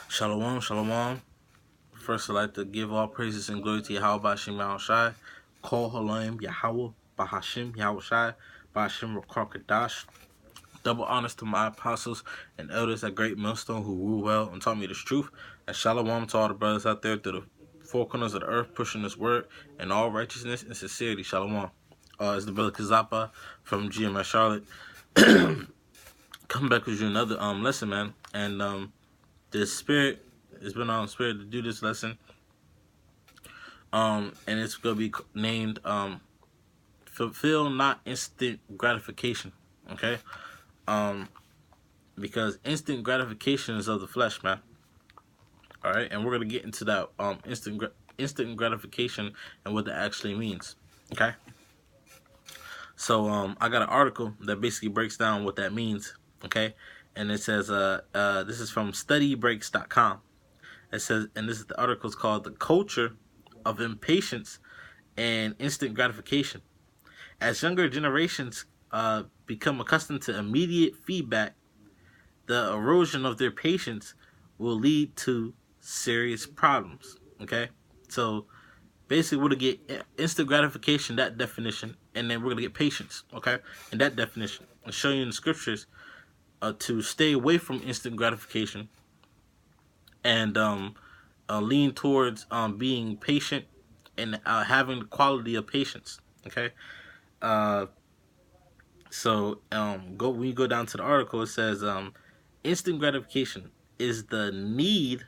Shalawam, shalawam. First, I'd like to give all praises and glory to Yahawashi, call halalyam, Yahawah, bahasham, Yahawashi, bahasham, Qadash. Double honors to my apostles and elders at GreatMillStone who rule well and taught me this truth. And Shalawam to all the brothers out there through the four corners of the earth pushing this word in all righteousness and sincerity. Shalawam. It's the brother Kazapa from GMS Charlotte. Coming back with you another lesson, man. And the spirit has been on spirit to do this lesson. And it's gonna be named fulfill not instant gratification. Okay? Because instant gratification is of the flesh, man. All right, and we're gonna get into that instant gratification and what that actually means. Okay. So I got an article that basically breaks down what that means. Okay, and it says this is from StudyBreaks.com. It says, and this is the article is called "The Culture of Impatience and Instant Gratification." As younger generations become accustomed to immediate feedback, the erosion of their patience will lead to serious problems. Okay, so basically we're going to get instant gratification, that definition, and then we're going to get patience, okay, and that definition. I'll show you in the scriptures to stay away from instant gratification and lean towards being patient and having the quality of patience, okay. So when you go down to the article, it says instant gratification is the need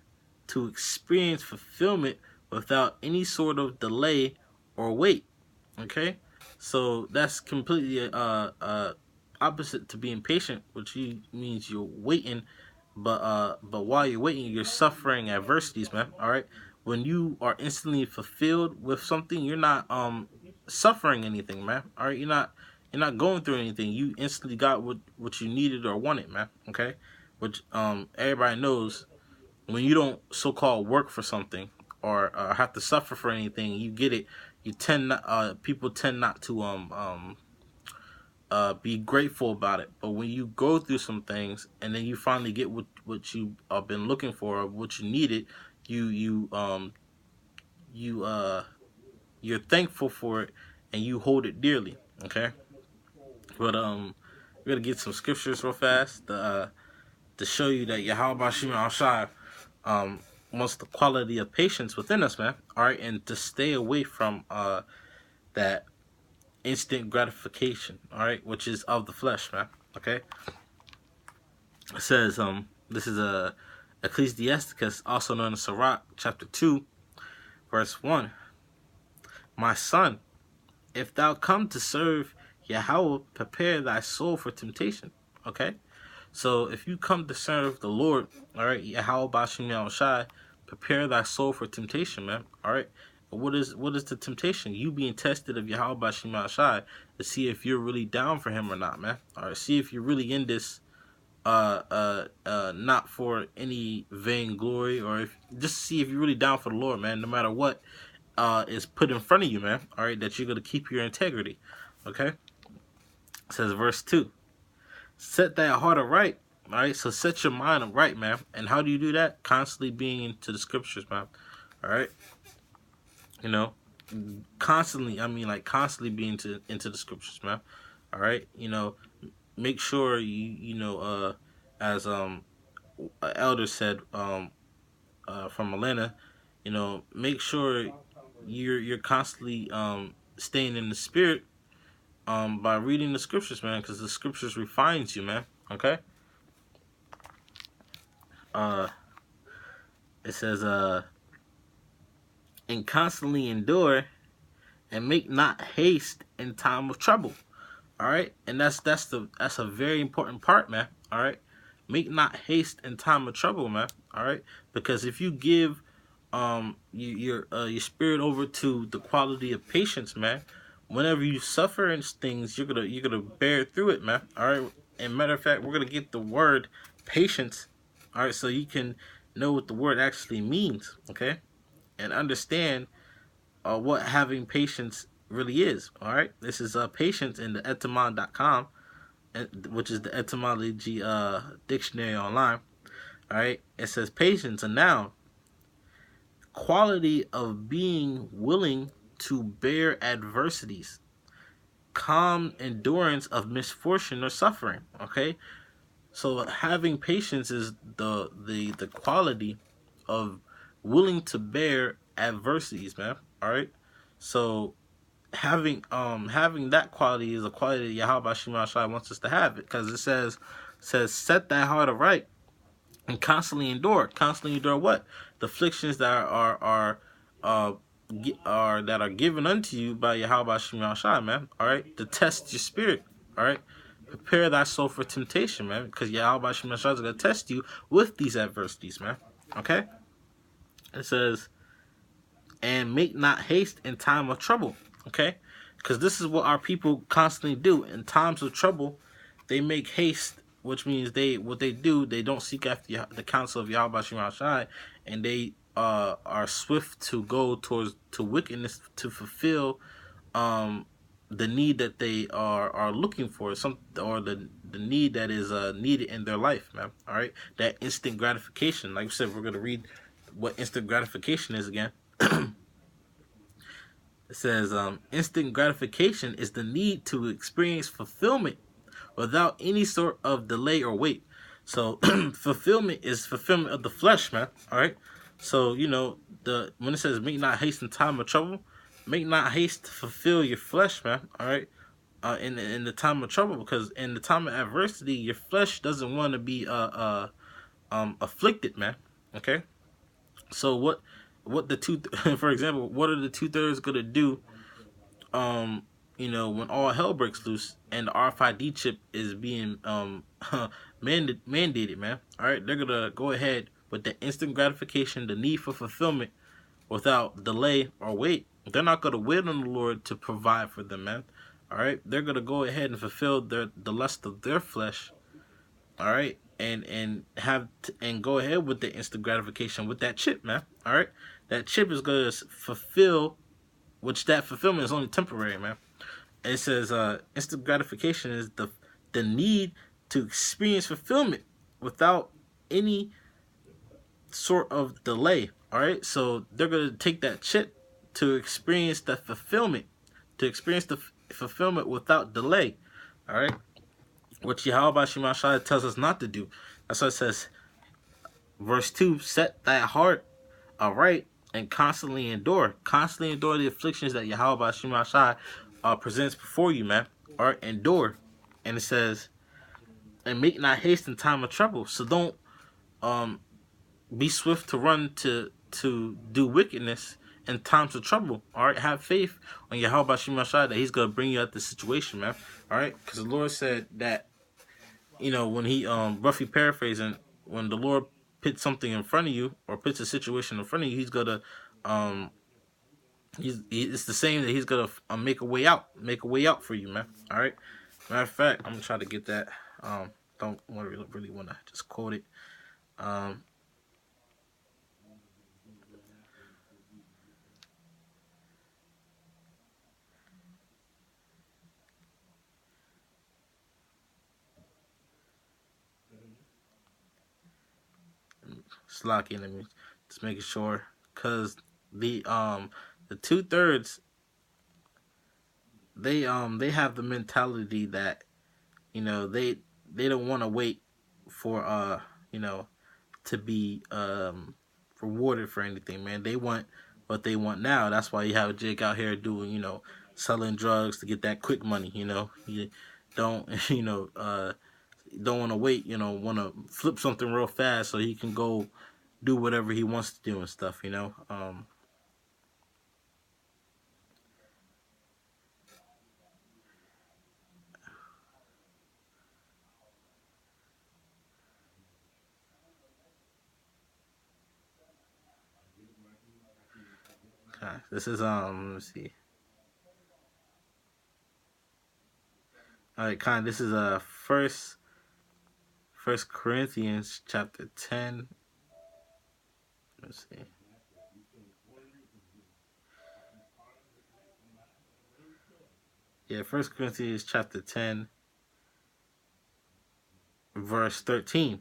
to experience fulfillment without any sort of delay or wait. Okay, so that's completely opposite to being patient, which means you're waiting, but while you're waiting, you're suffering adversities, man. All right, when you are instantly fulfilled with something, you're not suffering anything, man. All right, you're not going through anything. You instantly got what you needed or wanted, man. Okay, which everybody knows. When you don't so-called work for something or have to suffer for anything, you get it. You people tend not to be grateful about it. But when you go through some things and then you finally get what you have been looking for, or what you needed, you're thankful for it and you hold it dearly. Okay, but we're gonna get some scriptures real fast to show you that Yahawashi wants the quality of patience within us, man. All right, and to stay away from that instant gratification. All right, which is of the flesh, man. Okay. It says this is Ecclesiasticus, also known as Sirach, chapter 2, verse 1. My son, if thou come to serve Yahawah, prepare thy soul for temptation. Okay. So if you come to serve the Lord, all right, Yahawashi, prepare thy soul for temptation, man. All right. What is the temptation? You being tested of Yahawashi to see if you're really down for him or not, man. All right. See if you're really in this, not for any vainglory, or just see if you're really down for the Lord, man. No matter what is put in front of you, man. All right. That you're gonna keep your integrity. Okay. It says verse 2. Set that heart aright. All right, so set your mind right, man. And how do you do that? Constantly being into the scriptures, man. All right, constantly. I mean, like constantly being into the scriptures, man. All right, make sure as an elder said from Atlanta, make sure you're constantly staying in the spirit. By reading the scriptures, man, because the scriptures refines you, man. Okay. It says, and constantly endure, and make not haste in time of trouble. All right, and that's a very important part, man. All right, make not haste in time of trouble, man. All right, because if you give your spirit over to the quality of patience, man, whenever you suffer in things, you're gonna bear through it, man. All right. And matter of fact, we're gonna get the word patience. All right, so you can know what the word actually means, okay, and understand what having patience really is. All right. This is patience in the etymon.com, which is the etymology dictionary online. All right. It says patience, a noun, quality of being willing to bear adversities, calm endurance of misfortune or suffering. Okay. So having patience is the quality of willing to bear adversities, man. All right. So having that quality is a quality that Yahawashi wants us to have it, because it says set that heart aright and constantly endure. Constantly endure what? The afflictions that uh that are given unto you by Yahawashi, man. All right. To test your spirit. All right. Prepare thy soul for temptation, man, because Yahawashi is gonna test you with these adversities, man. Okay. It says, and make not haste in time of trouble. Okay, because this is what our people constantly do in times of trouble. They make haste, which means they don't seek after the counsel of Yahweh Shai, and they are swift to go towards to wickedness to fulfill um the need that they are looking for, some, or the need that is needed in their life, man. All right, that instant gratification. Like I said, we're gonna read what instant gratification is again. It says, instant gratification is the need to experience fulfillment without any sort of delay or wait. So fulfillment is fulfillment of the flesh, man. All right. So when it says make not haste in time of trouble, make not haste to fulfill your flesh, man. All right. In the time of trouble, because in the time of adversity, your flesh doesn't want to be afflicted, man. Okay. So what the two for example, what are the 2/3 gonna do when all hell breaks loose and the RFID chip is being mandated, man. All right, they're gonna go ahead with the instant gratification, the need for fulfillment without delay or wait. They're not gonna wait on the Lord to provide for them, man. All right, they're gonna go ahead and fulfill the lust of their flesh. All right, and go ahead with the instant gratification with that chip, man. All right, that chip is gonna fulfill, which that fulfillment is only temporary, man. It says instant gratification is the need to experience fulfillment without any sort of delay. All right, so they're gonna take that chip to experience the fulfillment, fulfillment without delay. All right, which Yahawah Shemashai tells us not to do. That's what it says. Verse 2: set that heart aright and constantly endure. Constantly endure the afflictions that Yahawah Shemashai presents before you, man. All right, endure. And it says, and make not haste in time of trouble. So don't be swift to run to do wickedness in times of trouble. All right, have faith on Yahawah Shemashai that He's gonna bring you out the situation, man. All right, because the Lord said that when He roughly paraphrasing, when the Lord puts something in front of you or puts a situation in front of you, He's gonna it's the same that He's gonna make a way out for you, man. All right. Matter of fact, I'm gonna try to get that. Don't really want to just quote it. Um, Slocky, let me just making sure, cause the 2/3 they have the mentality that they don't want to wait for to be rewarded for anything, man. They want what they want now. That's why you have a jig out here doing selling drugs to get that quick money. You don't don't want to wait. Want to flip something real fast so he can go do whatever he wants to do and stuff. Okay. This is let me see. All right, this is First Corinthians chapter 10. Let's see. Yeah, First Corinthians chapter 10, verse 13.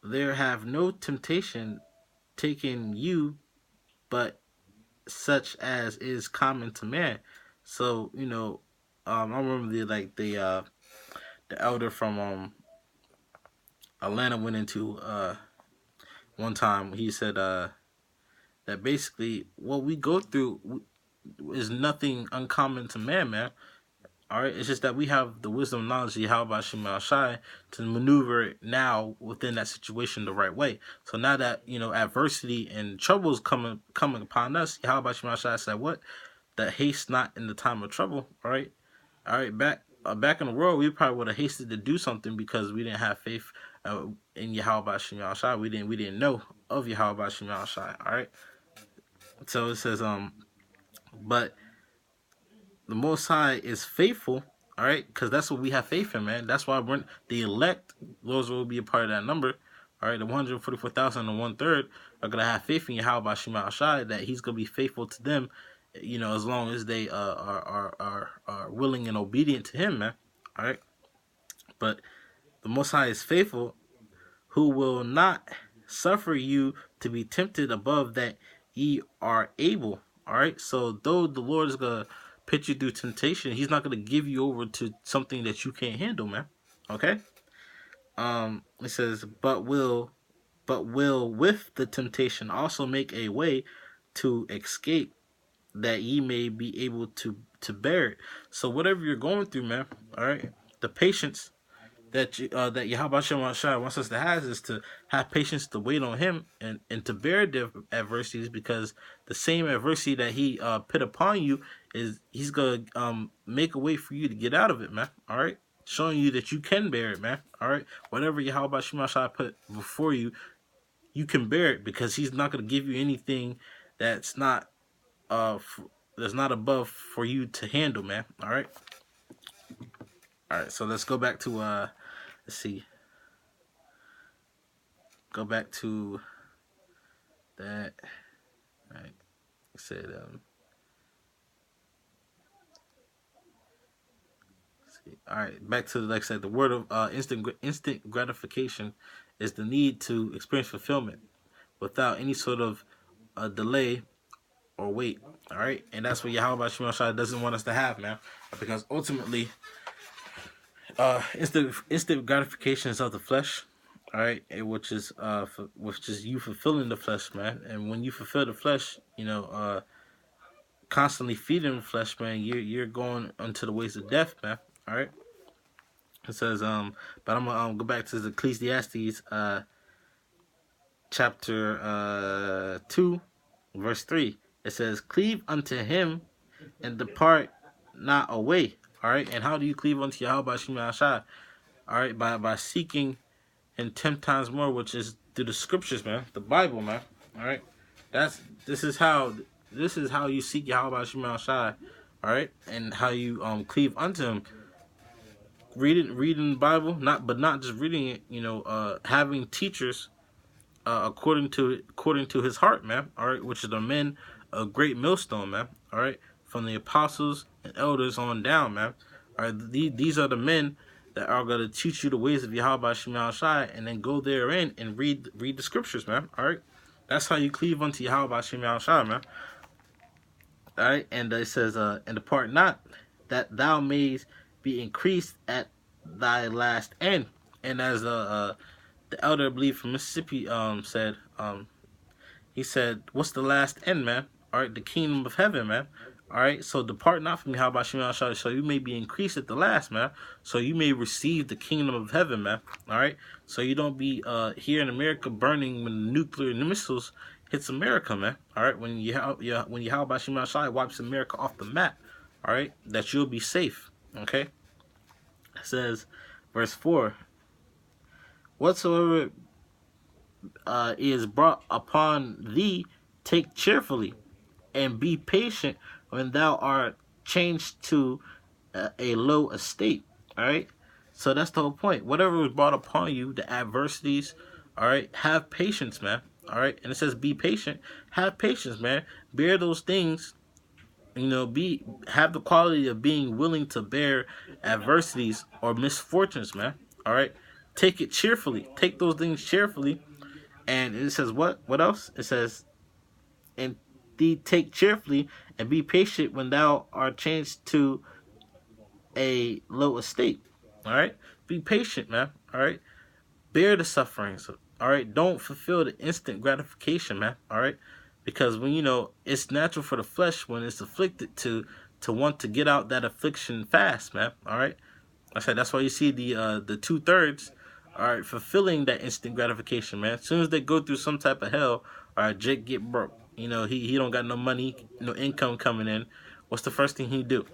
there have no temptation taken you but such as is common to man. So, I remember the elder from Atlanta went into one time. He said that basically what we go through is nothing uncommon to man. All right, it's just that we have the wisdom and knowledge of Yahawashi to maneuver it now within that situation the right way. So now that adversity and troubles coming upon us, Yahawashi said, "What? That haste not in the time of trouble." All right. Back in the world, we probably would have hasted to do something because we didn't have faith in Yahawashi. We didn't know of Yahawashi. All right. So it says but the Most High is faithful, all right, because that's what we have faith in, man. That's why we're the elect. Those will be a part of that number, all right. The 144,000 and 1/3 are gonna have faith in Yahweh Shema Shai, that He's gonna be faithful to them, as long as they are willing and obedient to Him, man. All right. But the Most High is faithful, who will not suffer you to be tempted above that ye are able. All right. So though the Lord is gonna put you through temptation, He's not gonna give you over to something that you can't handle, man. Okay. It says, but will with the temptation also make a way to escape, that ye may be able to bear it. So whatever you're going through, man. All right. The patience that Yahweh wants us to have is to have patience to wait on Him and to bear the adversities, because the same adversity that He put upon you He's gonna make a way for you to get out of it, man. All right, showing you that you can bear it, man. All right, whatever Yahweh put before you, you can bear it, because He's not gonna give you anything that's not above for you to handle, man. All right. All right, so let's go back to let's see. Go back to that. All right. I said see. All right, back to like I said, the word of instant gratification is the need to experience fulfillment without any sort of delay or wait. All right, and that's what Yahweh Shemashah doesn't want us to have, man, because ultimately instant gratification is of the flesh, all right, which is you fulfilling the flesh, man. And when you fulfill the flesh, constantly feeding the flesh, man, you're going into the ways of death, man. All right. It says but I'm gonna go back to the Ecclesiastes chapter 2 verse 3. It says, cleave unto Him and depart not away. All right. And how do you cleave unto Yahweh Shema Shai? All right, by seeking and 10 times more, which is through the scriptures, man, the Bible, man. All right, this is how you seek Yahweh Shema Shai. All right, and how you cleave unto Him. Reading the Bible, not just reading it. Having teachers according to His heart, man. All right, which is the men of GreatMillStone, man. All right, from the apostles and elders on down, man. All right, these are the men that are going to teach you the ways of Yahweh Shema Shai, and then go therein and read the scriptures, man. All right, that's how you cleave unto Yahweh Shema Shai, man. All right, and it says, and depart not, that thou mayest be increased at thy last end. And as the elder, I believe, from Mississippi said, he said, what's the last end, man? All right, the kingdom of heaven, man. All right, so depart not from me, how about Shema Shai, so you may be increased at the last, man. So you may receive the kingdom of heaven, man. All right, so you don't be here in America burning when the nuclear missiles hits America, man. All right, when Yahweh Shema Shai wipes America off the map, all right, that you'll be safe. Okay, it says, verse 4, whatsoever is brought upon thee, take cheerfully, and be patient when thou art changed to a low estate. All right, so that's the whole point. Whatever was brought upon you, the adversities, all right, have patience, man. All right, and it says be patient, have patience, man. Bear those things. Have the quality of being willing to bear adversities or misfortunes, man. All right, take it cheerfully. Take those things cheerfully. And it says what? What else? It says, indeed, take cheerfully and be patient when thou art changed to a low estate. All right? Be patient, man. All right? Bear the sufferings. All right? Don't fulfill the instant gratification, man. All right? Because when it's natural for the flesh when it's afflicted to want to get out that affliction fast, man. All right? I said that's why you see the 2/3 are fulfilling that instant gratification, man. As soon as they go through some type of hell, all right, Jake get broke. He don't got no money, no income coming in. What's the first thing he do?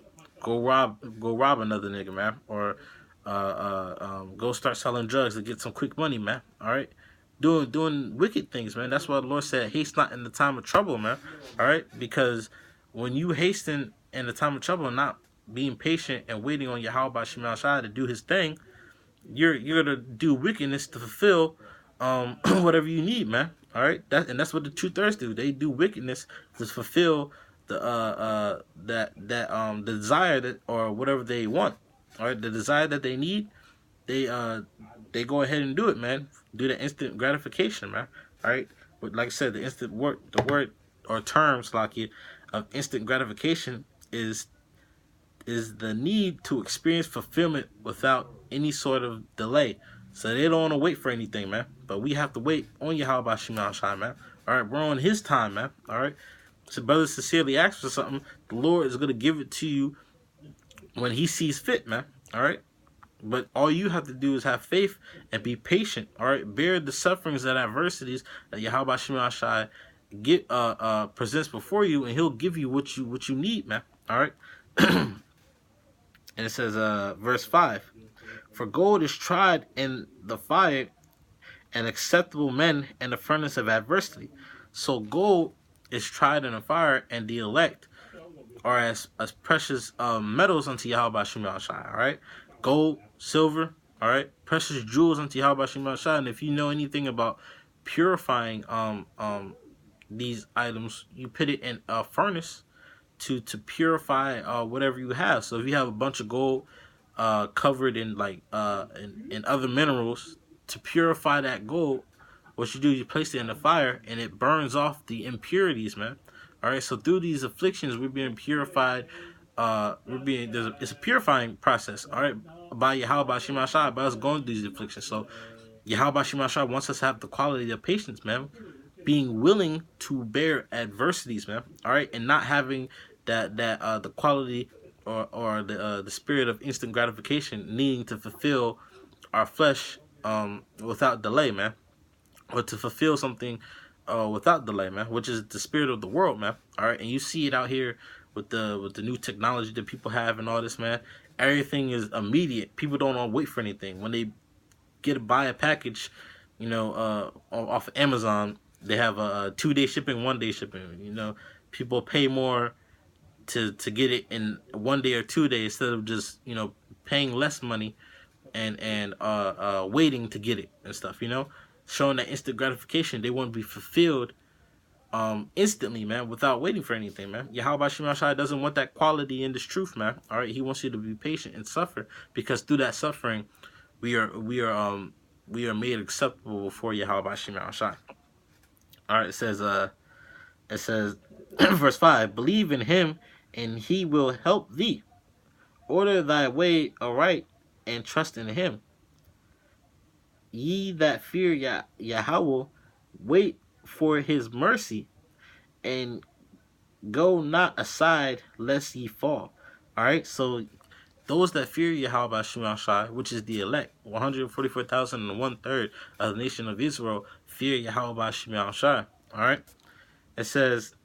Go rob another nigga, man, or go start selling drugs to get some quick money, man. All right, doing wicked things, man. That's why the Lord said, "Haste not in the time of trouble," man. All right, because when you hasten in the time of trouble, and not being patient and waiting on Yahawashi to do His thing, you're gonna do wickedness to fulfill whatever you need, man. All right, that's what the 2/3 do. They do wickedness to fulfill the the desire that, or whatever they want. All right, the desire that they need, they go ahead and do it, man. Do the instant gratification, man. All right, but like I said, the word or terms like it of instant gratification is the need to experience fulfillment without any sort of delay. So they don't want to wait for anything, man. But we have to wait on Yahawashi, man. All right, we're on His time, man. All right. So brothers sincerely ask for something, the Lord is going to give it to you when He sees fit, man. All right. But all you have to do is have faith and be patient. All right. Bear the sufferings and adversities that Yahawashi presents before you, and He'll give you what you need, man. All right. And it says, verse 5, for gold is tried in the fire, and acceptable men in the furnace of adversity. So gold is tried in the fire, and the elect are as precious metals unto Yahawashi. All right, gold, silver, all right, precious jewels unto Yahawashi. And if you know anything about purifying these items, you put it in a furnace to purify whatever you have. So if you have a bunch of gold covered in in other minerals, to purify that gold, what you do, you place it in the fire and it burns off the impurities, man. All right, so through these afflictions, we're being purified. It's a purifying process. All right, by Yahawashi, by us going through these afflictions. So Yahawashi wants us to have the quality of patience, man. Being willing to bear adversities, man. All right, and not having the quality or the spirit of instant gratification, needing to fulfill our flesh without delay, man, or to fulfill something without delay, man, which is the spirit of the world, man. All right, and you see it out here with the new technology that people have and all this, man. Everything is immediate. People don't want to wait for anything. When they buy a package, off of Amazon, they have a 2-day shipping, 1-day shipping. People pay more to get it in 1 day or 2 days instead of just paying less money and waiting to get it and stuff. Showing that instant gratification, they want to be fulfilled instantly, man, without waiting for anything, man. Yahawashi doesn't want that quality in this truth, man. All right, He wants you to be patient and suffer, because through that suffering, we are made acceptable before Yahawashi. All right, it says verse 5, believe in Him and He will help thee. Order thy way aright and trust in Him. Ye that fear Yahawah, wait for His mercy, and go not aside lest ye fall. All right, so those that fear Yahawashi, which is the elect, 144,000 and 1/3 of the nation of Israel, fear Yahawashi. All right, it says,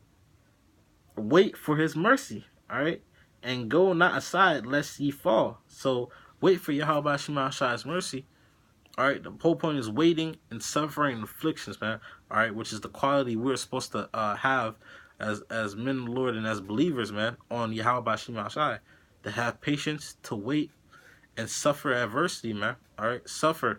wait for His mercy. All right, and go not aside lest ye fall. So wait for Yahawashi mercy. All right, the whole point is waiting and suffering and afflictions, man. All right, which is the quality we're supposed to have as men of the Lord and as believers, man, on Yahawashi. To have patience, to wait, and suffer adversity, man. All right, suffer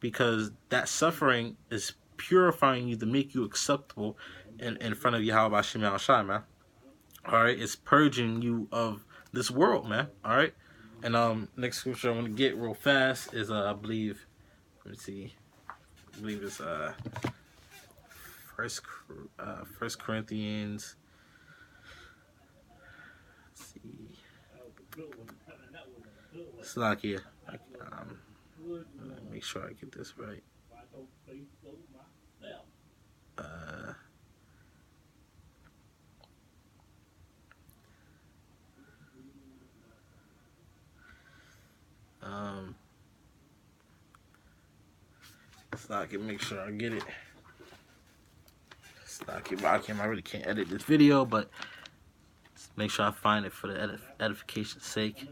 because that suffering is purifying you to make you acceptable in front of Yahawashi, man. All right, it's purging you of this world, man. All right, And next scripture I'm gonna get real fast is I believe, let me see, I believe it's First Corinthians. Let's see, it's not here. Make sure I get this right. Uh, so I can make sure I get it. I really can't edit this video, but make sure I find it for the edification's sake.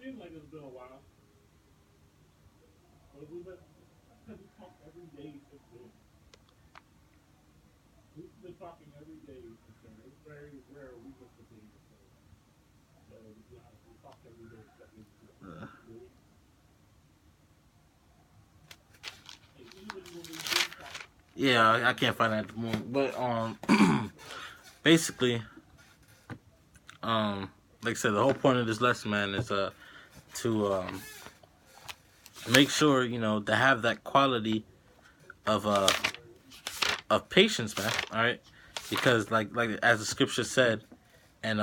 Seems like it's been a while. But we've talk every day since then. We've been talking every day since then. It's very rare we miss a day or so. So yeah, we talk every day except yeah, I can't find that at the moment, but basically, like I said, the whole point of this lesson, man, is to make sure, you know, to have that quality of patience, man. All right, because like as the scripture said, and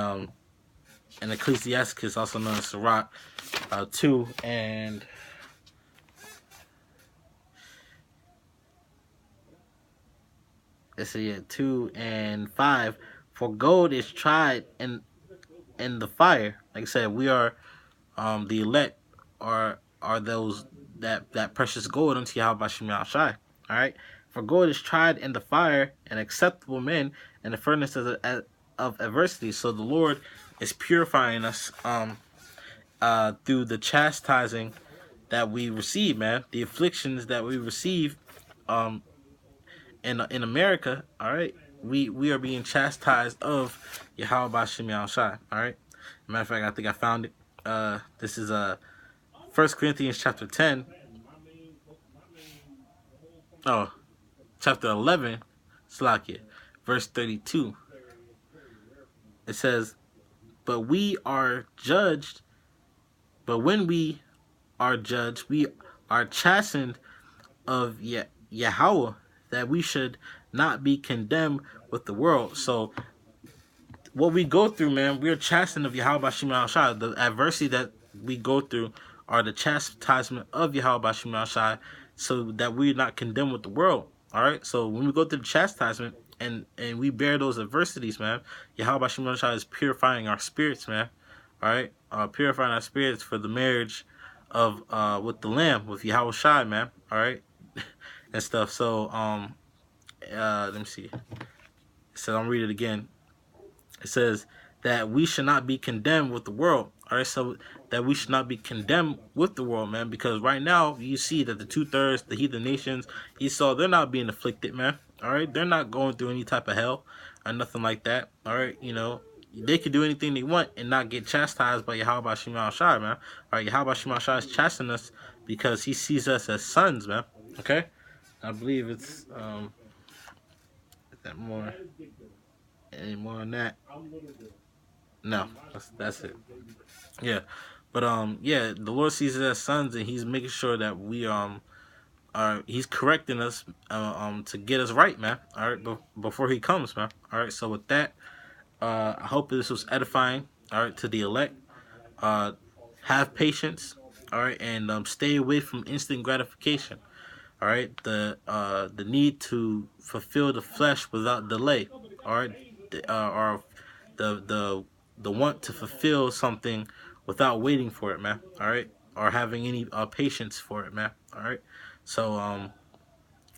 in Ecclesiasticus, also known as Sirach 2 and let's see, 2 and 5, for gold is tried in the fire. Like I said, we are the elect are those that precious gold unto Yahawashi. All right, for gold is tried in the fire, and acceptable men in the furnace of adversity. So the Lord is purifying us through the chastising that we receive, man. The afflictions that we receive in America. All right, we are being chastised of Yahawashi. All right. Matter of fact, I think I found it. This is 1 Corinthians chapter 10. Oh, chapter 11, Slakia, verse 32. It says, but we are judged, but when we are judged, we are chastened of Yahawah, that we should not be condemned with the world. So what we go through, man, we're chastened of Yahawashi. The adversity that we go through are the chastisement of Yahawashi, so that we're not condemned with the world. All right. So when we go through the chastisement and we bear those adversities, man, Yahawashi is purifying our spirits, man. All right, purifying our spirits for the marriage of with the Lamb, with Yahawashi, man. All right, and stuff. So let me see. So I'm read it again. It says that we should not be condemned with the world. All right, so that we should not be condemned with the world, man, because right now you see that the 2/3, the heathen nations, Esau, they're not being afflicted, man. All right, they're not going through any type of hell or nothing like that. All right, you know, they can do anything they want and not get chastised by Yahweh Shai, man. All right, Yahweh Shai is chastening us because he sees us as sons, man. Okay, I believe it's is that more? Any more on that? No, that's it. Yeah, but yeah, the Lord sees us as sons, and He's making sure that we are He's correcting us to get us right, man. All right, before He comes, man. All right, so with that, I hope this was edifying. All right, to the elect, have patience. All right, and stay away from instant gratification. All right, the need to fulfill the flesh without delay. All right, or the want to fulfill something without waiting for it, man. All right, or having any patience for it, man. All right. So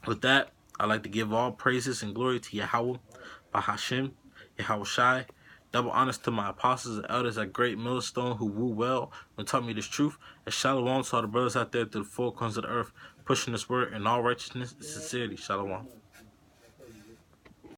with that, I'd like to give all praises and glory to Yahawah, bahasham, Yahawashi, Double honors to my apostles and elders at GreatMillStone who woo well and taught me this truth. And Shalawam to all the brothers out there through the four corners of the earth, pushing this word in all righteousness and sincerity. Shalawam.